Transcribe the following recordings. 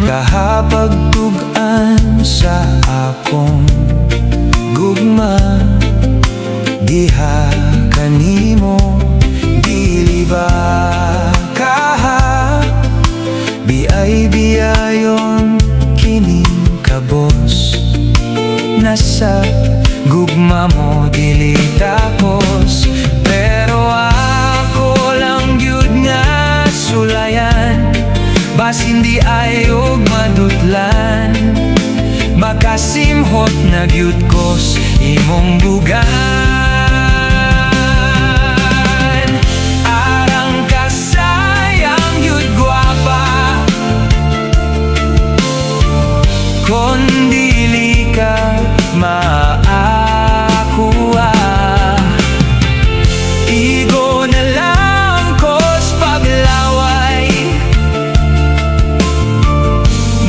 kahapagtugan sa akong gugma. Diha kanimo dili ba kaha biyay-biyayon kining kabos. Nasa gugma mo dili tapos, pero ako lang gyud nga sulayan. Basin di ayog madutlan, makasimhot na gyud kos imong bugan. Arang kasayang gyud gwapa, kon dili ka maakuha. Igo na lang kos paglaway,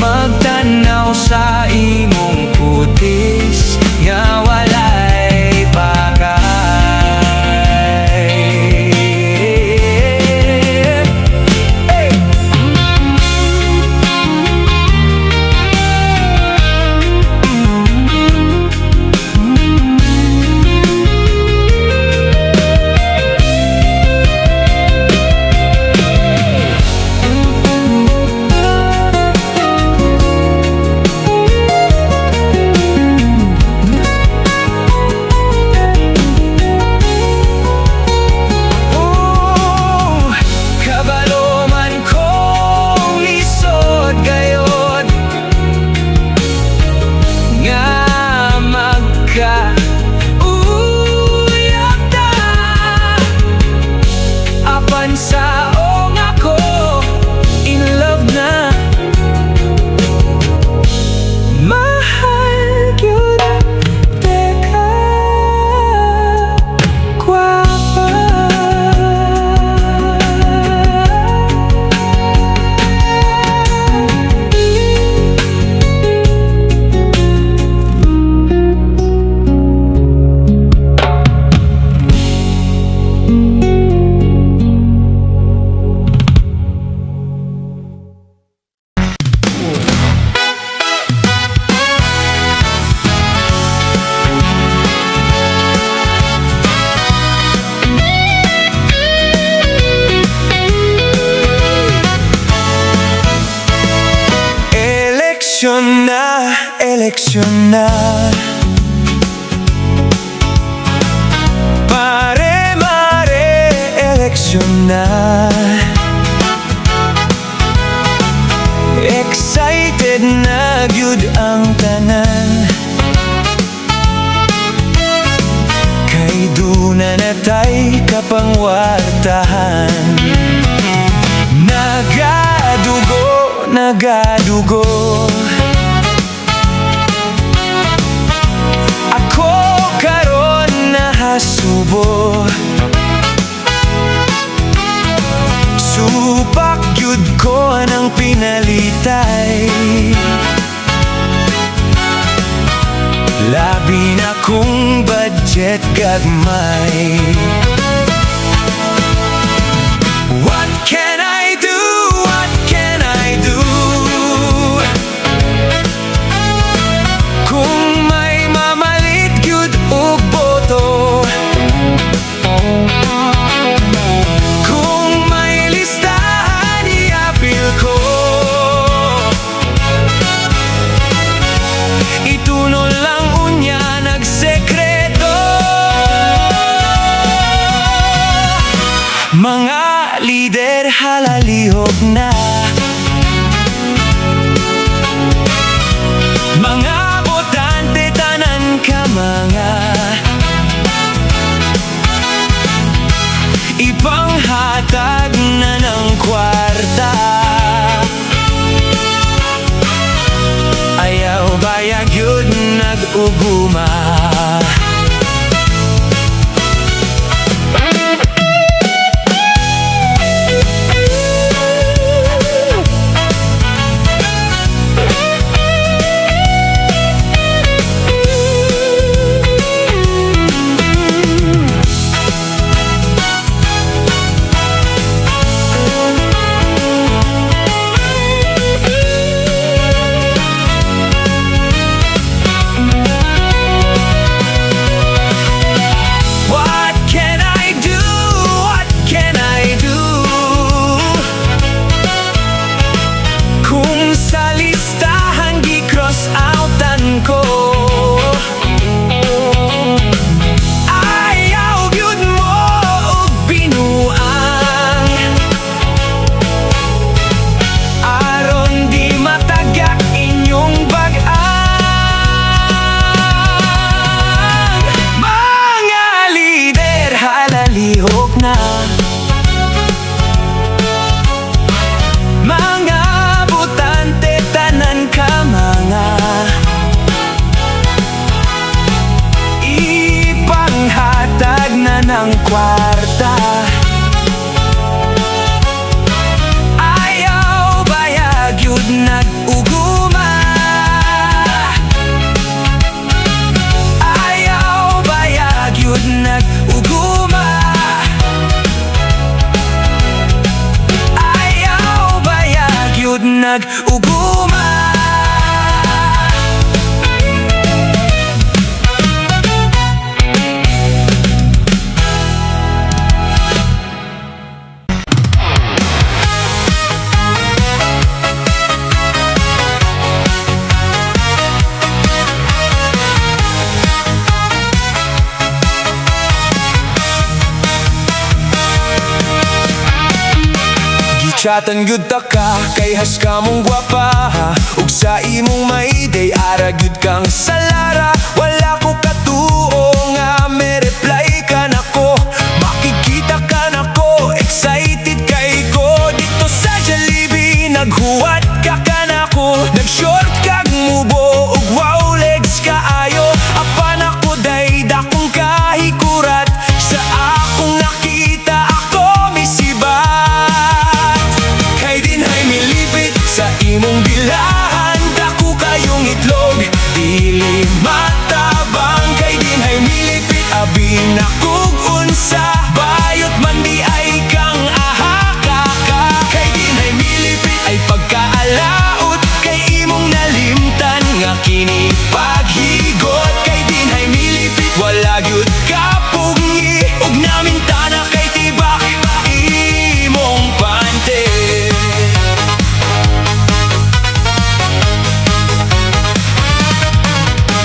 magtanaw sa imong kutis nga walay pakay. Saong ako in love na, mahal gyud teka gwapa. Eleksyon na, pare-mare, eleksyon na. Excited na gyud ang tanan, kay duna na tay kapangwartahan. Nagadugo ako karon nahasubo, supak gyud ko ng pinalitay. Labi na kung budget gagmay. What can I do? What can I do? Kung may mamalit gyud og boto, kung may listahan i-apil ko, ituno lang unya nagsekreto. Mga lider halalihog na, mga botante tanan ka mga ipanghatag na ng kwarta. Ayaw bayag yun nag-uguma. nag-uguma. Chatan gud ta ka, kay has ka mong gwapa. Ug sa imong mayday, ara gud kang salara. Wala ko katuo nga may reply ka nako. Makikita ka nako, excited kay ko. Dito sa Jollibee, naghuwat ka nako. Nag-short kag mubo, ug wow legs kaayo. Apan ako day dakong kahikurat. Sa akong nakita, ako misibat. Kay dinhay milipit sa imong bilahan, dako kayong itlog, dili matabang. Kay dinhay milipit, abi nakug unsa, bayot man di ay kang ahakaka. Kay dinhay milipit ay pagkaalaot, kay imong nalimtan nga kini paghigot. Kay dinhay milipit, wala gyud kapugngi, ug namintana kay tibak imong pante.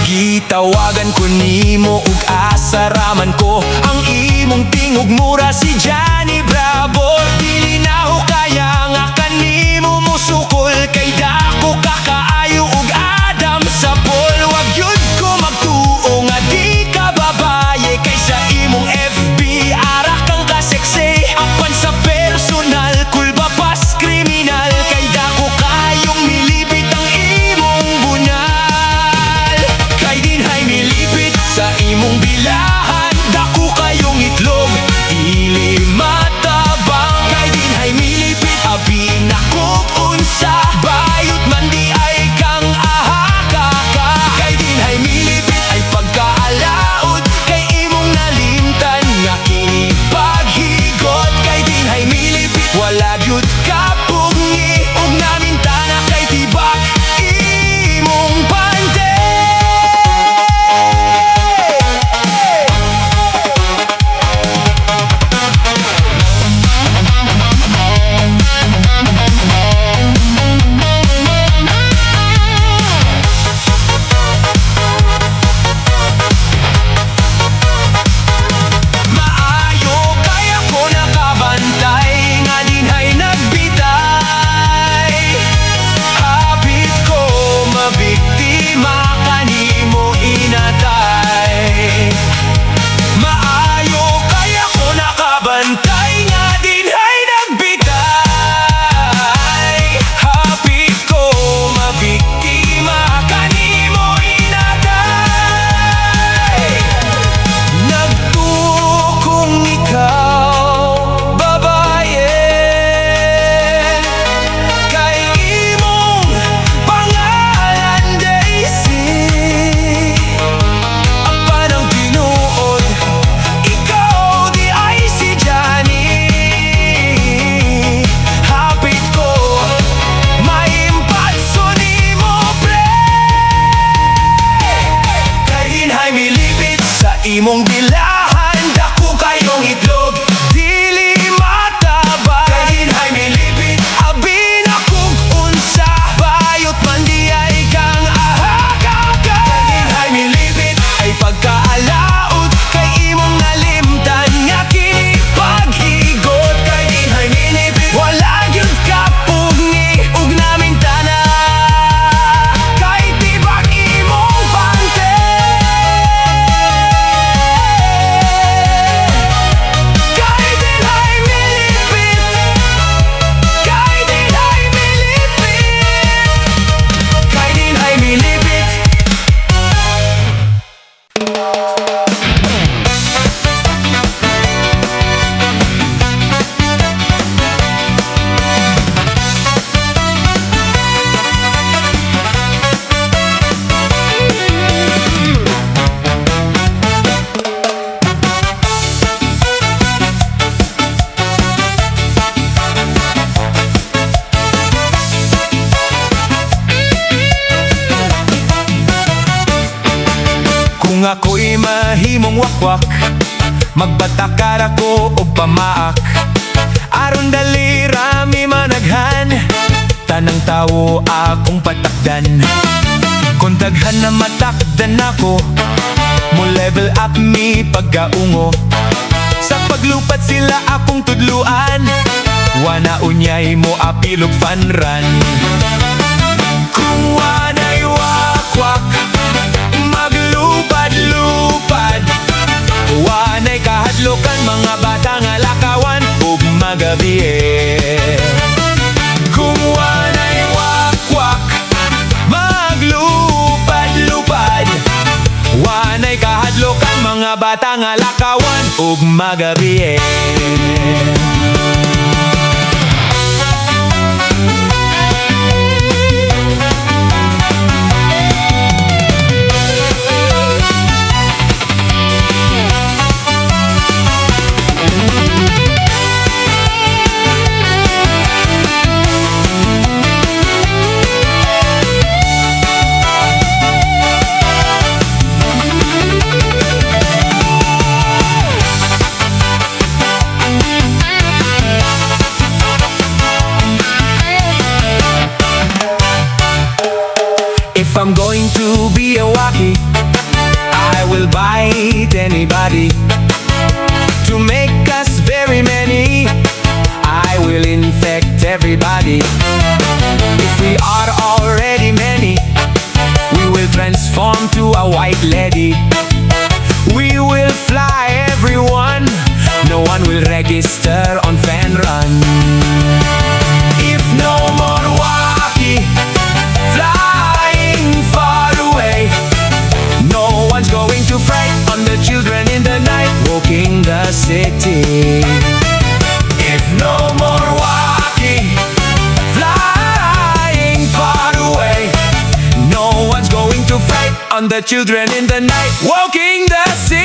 Gitawagan ko nimo ug asaraman ko, ang imong tingog mura si Johnny Bravo. Dili na ho kaya nga kanimo musukol, kay dako ka kaayo ug Adam sa Paul. Wag yun ko magtuo nga di ka babaye, kay sa imong FB ara kang kaseksi. Apan sa personal, kulba pas kriminal, kay dako kayong milipit ang imong bunal. Kay dinhay milipit sa imong bilahan, dako kayong itlog, dili mata. Kung ako'y mahimong wakwak, magbatakar ako o pamaak. Aron dali rami managhan, tanang tao akong patakdan. Kung daghan na matakdan ako, mo level up mi pagkaungo. Sa paglupad sila akong tudluan, wana unyay mo apilog fanran. Kung wanay wakwak, maglupad-lupad, wanay kahadlokan mga bata nga lakawan ug magabi. Kung wanay wakwak, maglupad-lupad, wanay kahadlokan mga bata nga lakawan ug magabi. If I'm going to be a wacky, I will bite anybody. To make us very many, I will infect everybody. If we are already many, we will transform to a white lady. We will fly everyone, no one will register on fan run. If no more wacky, flying far away, no one's going to fright on the children in the night walking the city. If no more wacky, flying far away, no one's going to fright on the children in the night walking the city.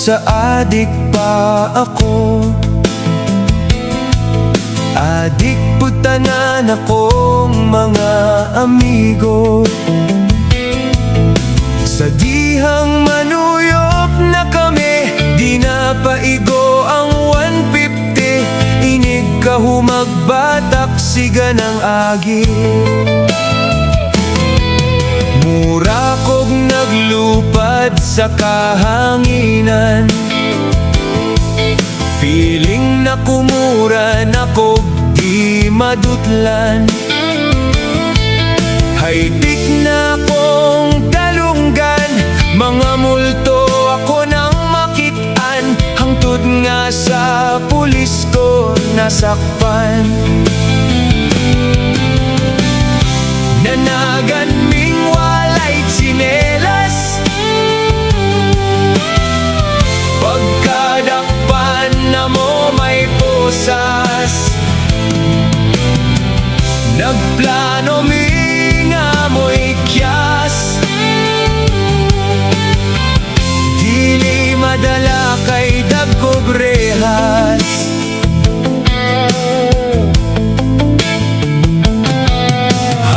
Sa adik pa ako, adik putanan akong mga amigo. Sa dihang manuyop na kami, di na paigo ang 150. Inig ka humagbatak siga ng agi. Mura kog naglupad sa kahanginan, feeling na kumura na kog di madutlan. Haitik na kong dalunggan, mga multo ako nang makitaan. Hangtod nga sa pulis ko nasakpan. Nanagan ming walay tsinelas, pagkadakpan na mo may posas. Nagplano mi nga mo'y kyas, dili madala kay dagkog rehas.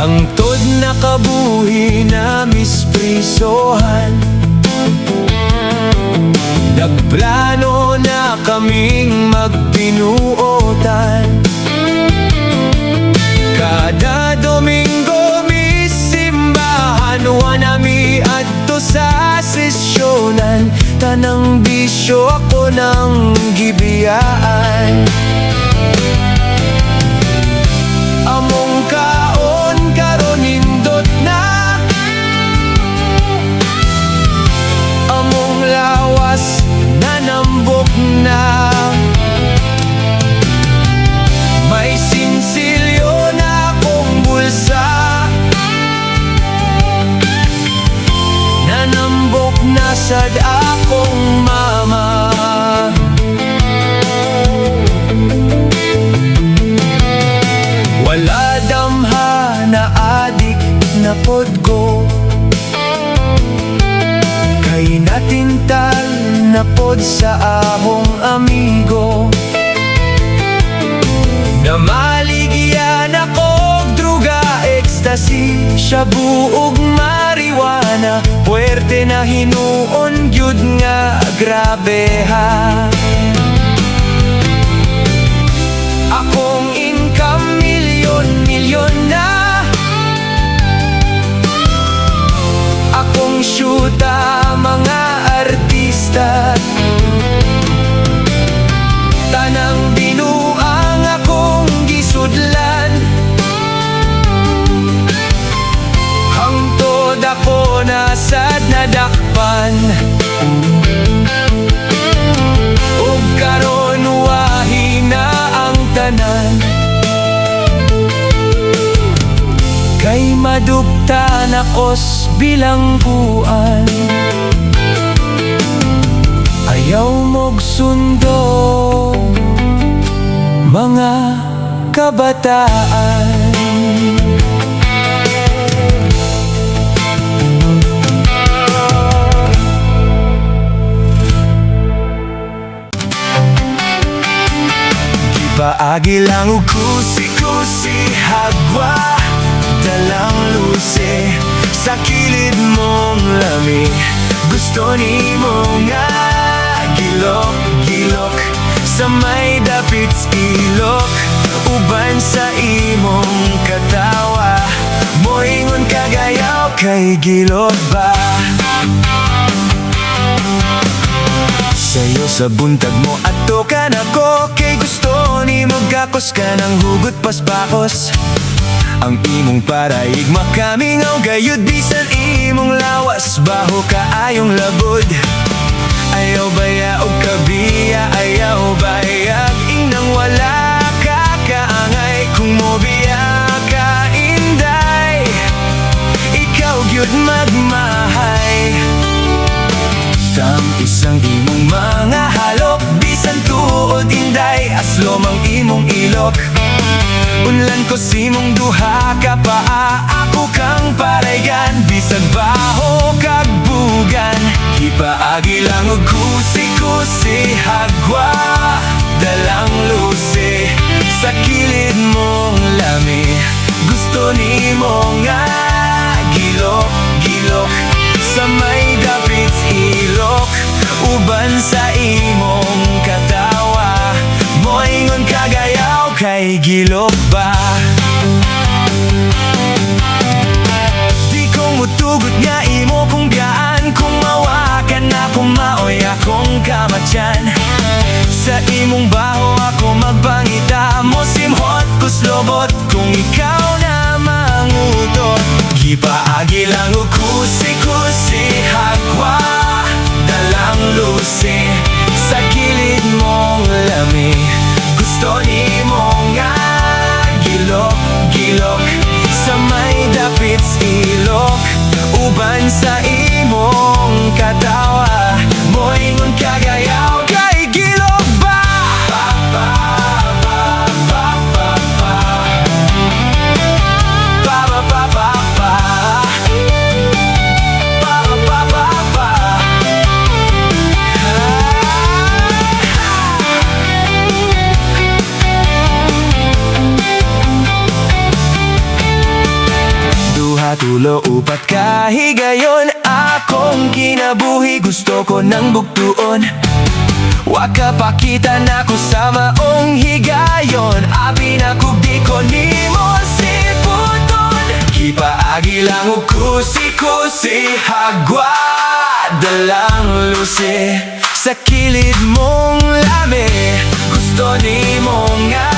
Hangtod nakabuhi na misprisohan, nagplano na kaming magpinuotan. Kada Domingo misimbahan, wanami adto sa sesyonan. Tanang bisyo ako ng gibiyaan. Among kaon karon nindot na, among lawas nanambok na. May sinsilyo na akong bulsa, napod sa ahong amigo. Namaligyan ako druga, ecstasy, shabu ug marijuana. Puwerte na hinuon gyud nga grabe ha. Akong income milyon na. Akong syuta mga artista. Tanang binuang akong gisudlan. Hangtod ako nasad nadakpan. Ug karon wahi na ang tanan. Kay madugta nakos bilangguan. Ayaw mog sundo mga kabataan. Gipaagi lang og kusi-kusi hagwa, dalang lusi sa kilid mong lami. Gusto ni mo nga gilok-gilok sa may dapits ilok. Uban sa imong katawa, moingon kagayaw kay gilok ba? Sayo sa buntag mo ato ka na ko, kay gusto ni mo gakos ka ng hugot paspakos. Ang imong paraigma kamingaw gayud bisan imong lawas, baho ka ayong labod. Ayaw baya og kabiya, ayaw bayag inang wala ka kaangay. Kung mobiya ka inday, ikaw gyud magmahay. Tam isang imong mga halok, bisan tuod inday, aslo mang imong ilok. Unlan ko simong duha ka paa, ako kang parayan, bisag baho kag bugan. Ipaagi lang og kusi-kusi hagwa, dalang lusi sa kilid mong lami. Gusto ni mo nga gilok-gilok sa may dapits ilok. Uban sa imong katawa, moingon kagayaw kay gilok ba? Di ko mutugot nga imo kung gaan, kung mawakan ako maoy akong kamatyan. Sa imong baho ako magbangita, mo simhot kuslobot kung ikaw na mangutot. Gipaagi lang og kusi-kusi hagwa, dalang lusi sa kilid mong lami. Gusto ni mo nga gilok-gilok sa may dapits ilok. Uban sa imong katawa, moingon kagayaw kay gilok ba? Pa pa pa pa pa pa pa pa pa pa pa pa pa pa. Tulo upat kahigayon akong kinabuhi, gusto ko ng bugtuon. Waka pakita na ko sa maong higayon, abi na kubdi ko ni mo siputon. Kipaagi lang og kusi-kusi hagwa, dalang lusi sa kilid mong lami. Gusto ni mo nga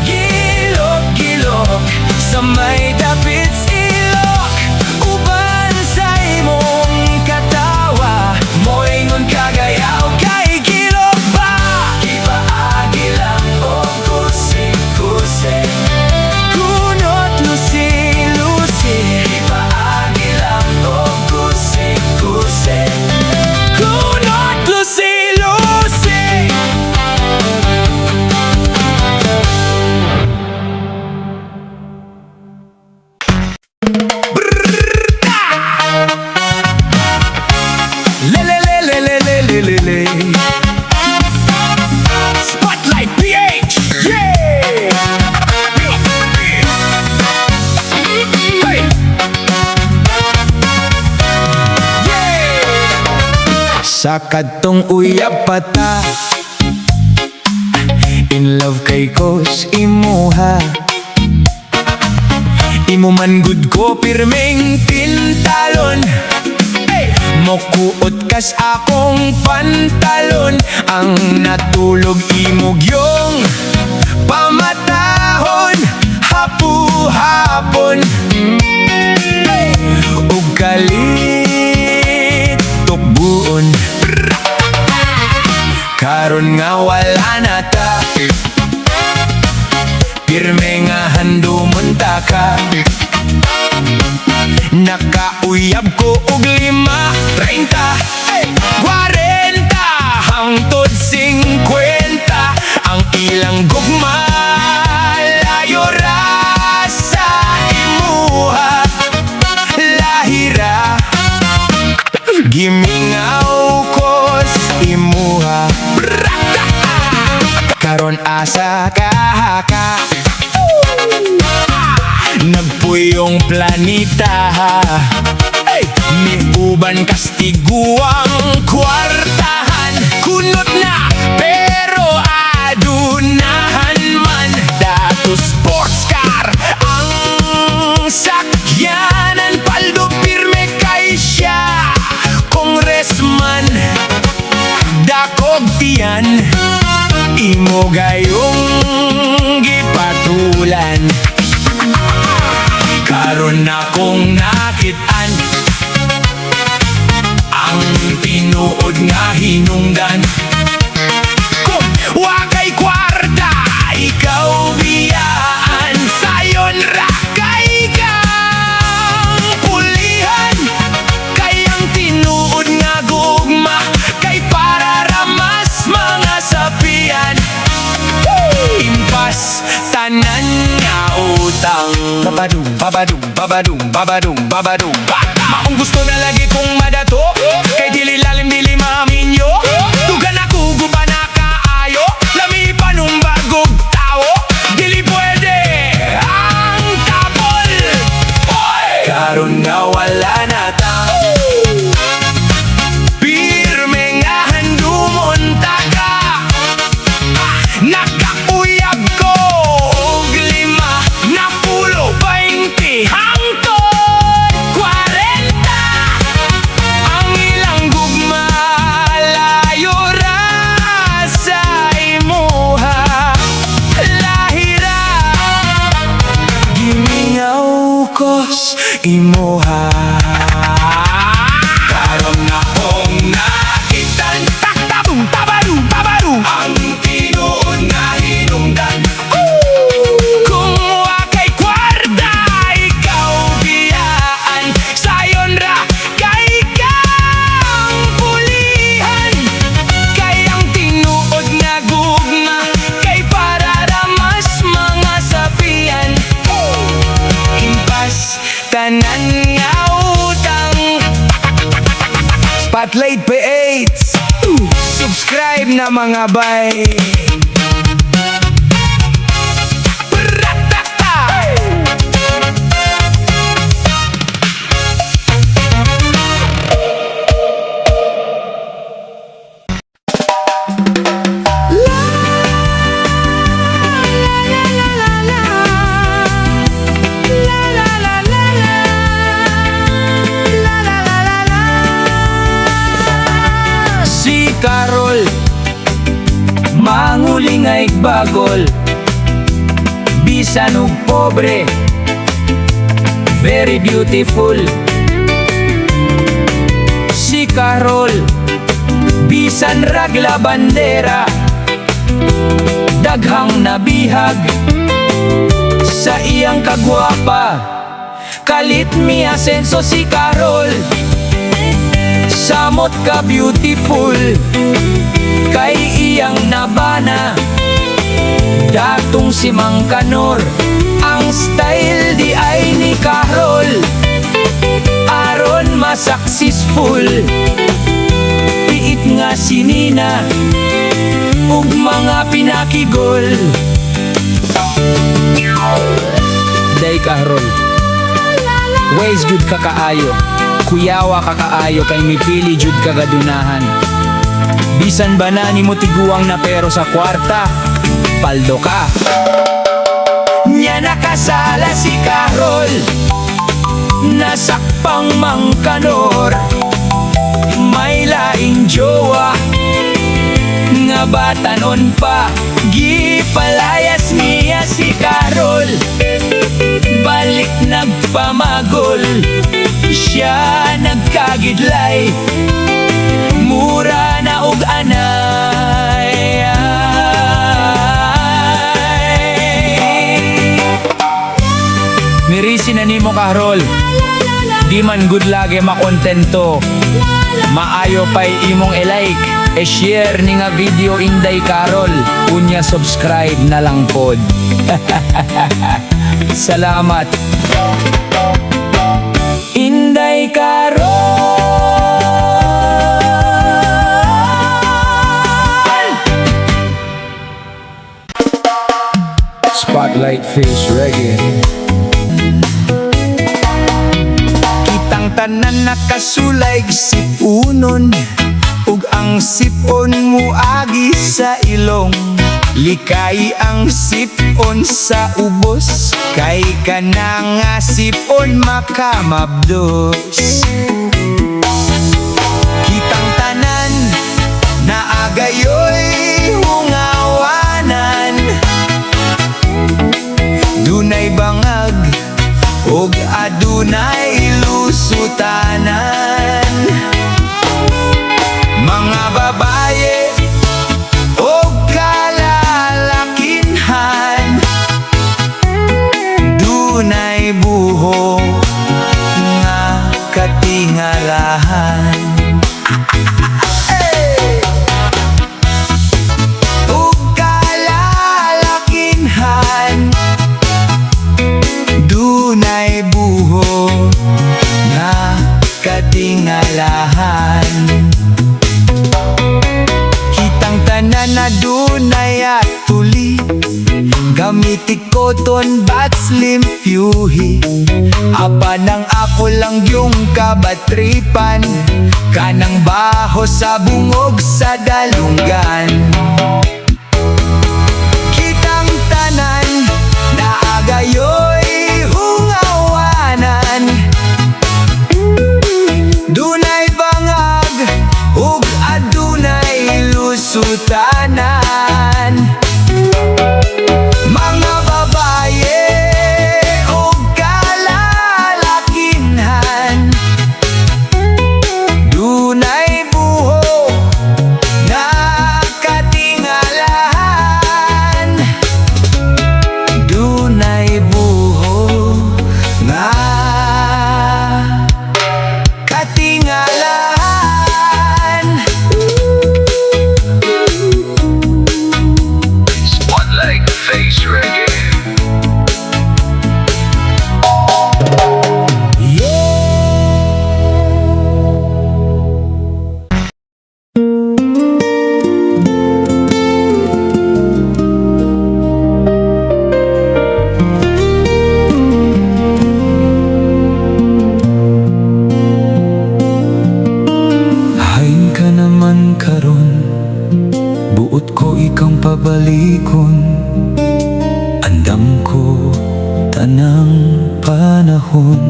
gilok-gilok sa may dapits ilok. Uban sa imong katawa, moingon kagayaw kay gilok ba? Kipaagi lang og kusi-kusi, kunot lusi-lusi. Kipaagi lang og kusi-kusi, kunot lusi-lusi. sa kadtong uyab pata. In love kay kos imuha, imo man gud ko pirmeng tintalon. Mokuot kas akong pantalon, ang natulog imog yung pamatahon. Hapu-hapon ug kalit tukbuon. Karon nga wala na ta, pirme nga handumon ta ka. Nakauyab ko og 5, 30, 40 hangtod 50 ang ilang gugma. Layo ra sa imuha, lahira gimingaw kos imuha. Karon asa ka nagpuyong planeta, ni uban kastiguang kwartahan. Kunot na pero adunahan man, dato sports car ang sakyanan. Paldo pirme kay siya congressman, dakog tiyan imo gayong gipatulan. Karon akong nakitaan ang tinuod nga hinungdan. Kung wakay kwarta ikaw biyaan, sayon ra kay kang pulihan. Kay ang tinuod nga gugma, kay para ramas mga sapian. Impas tanan nga utang, babadum, babadum, babadum, babadum, babadum. Maong gusto na lagi kong madato, kay dili lalim dili maaminyo. Dugan ako guba na kaayo, lami panumbagog tao. Dili pwede ang tapol, karon nga wala na ta, pirme nga handumon ta ka. Nakauyab ko og 5, 10, 20 hangtod 40 ang ilang gugma. Layo ra sa imuha, lahira gimingaw kos imuha. Karon akong nakitan, taktabum, tabadum, tabadum ang tinuod nga hinungdan. Kung wakay kwarta ikaw biyaan, sayon ra kay kang pulihan. Kay ang tinuod nga gugma, kay para ramas mga sapian. Impas tanan nga utang. Spotlight PH, subscribe na mga bay. Si Carol mangulingay bagol, bisan ug pobre, very beautiful. Si Carol bisan ragla bandera, daghang nabihag sa iyang kagwapa. Kalit mi asenso si Carol, samot ka beautiful. Kay iyang nabana datong si Mang Kanor, ang style di ay ni Carol. Aron masuccessful, piit nga si Nina ug mga pinakigol. Day Carol, ways good ka kaayo, Kuyawa kakaayo kay mipili jud kagadunahan. Bisan ba na ni mo tiguang na pero sa kwarta, paldo ka. Nya nakasala si Carol, nasakpang mangkanor. May laing jowa, nga batanon pa, gipalayas niya si Carol. Balik nagpamagol, siya nagkagidlay, mura na og anay. Mirisi na nimo Carol, di man good lagi makontento. Maayo pa'y imong i-like, e-share ni nga video Inday Carol. Unya subscribe na lang pod. Salamat Inday Carol. Spotlight Face Reggae. Kitang tanan nakasulay sipunon, ug ang sipon mo agi sa ilong. Likay ang sipon sa ubos, kay kana nga sipon makamabdos. Kitang tanan na agayoy hungawanan, dunay bangag ug adunay lusutanan. Mga babaye ug kalalakinhan, dunay buho nga katingalahan. Ug kalalakinhan, dunay buho nga katingalahan. Kitang tanan na dunay atuli, gamiti cotton bat slim fuhi. Aba nang ako lang yung kabatripan, kanang baho sa bungog sa dalunggan. Kitang tanan na agayoy hungawanan, dunay bangag ug adunay lusutanan. Mga babaye ug kalalakinhan, dunay buho na katingalahan. Dunay buho na katingalahan. Spotlight Face Reggae. Hain ka naman karon, buot ko ikang pabalikon. Andam ko tanang panahon,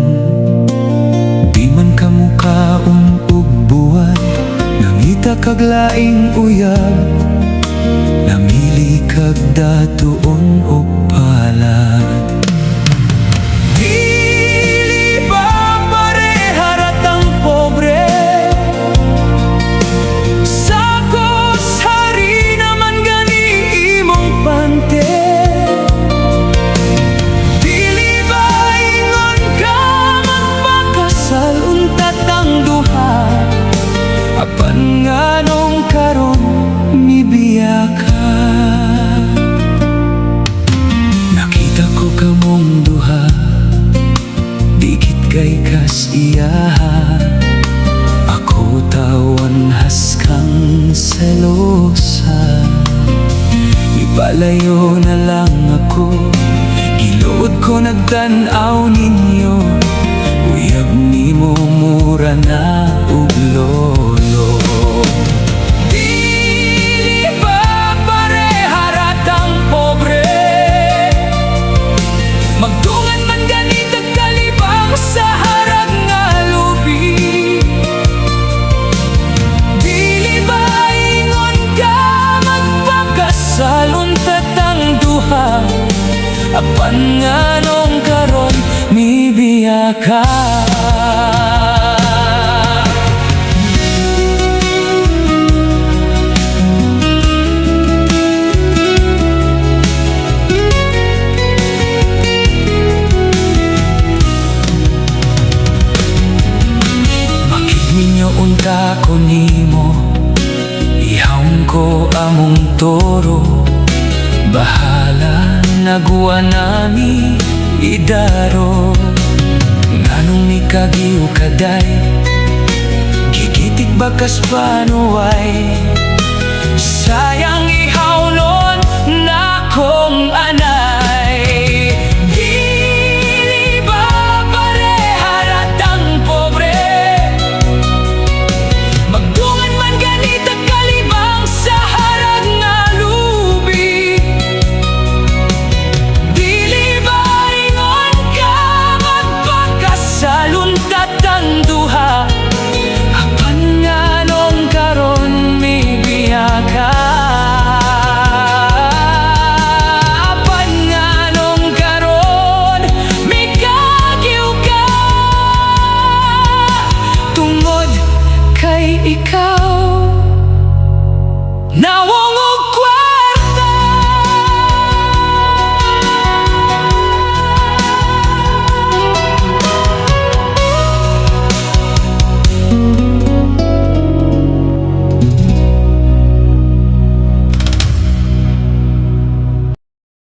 di man ka mukaon ug buwat, nangita kag laing uyab, namili kag datuon o palad. Dili ba pareha ratang pobre, sakos hari naman gani imong pante. Dili ba ingon ka magpakasal untat ang duha, apan nganong karon mibiya ka. Nakita ko kamong duha, dikit kay kas iyaha. Ako tawan haskang selosa, ipalayo na lang ako. Giluod ko nagtanaw ninyo, uyab ni nimo mura na ug lolo. Dili ba pareha ratang pobre? Magtungan man ganit ang kalibang sa harag nga lubi. Dili ba ingon ka magpakasalon tatang duha? Apan nga nung karon mibiya ka. Makigminyo unta ko nimo, ihawon ko among toro. Bahala naguwa nami idaro. Nganong ni kagiw kaday, gigitik bakas panuway. Sayang ihawnon na kong anak.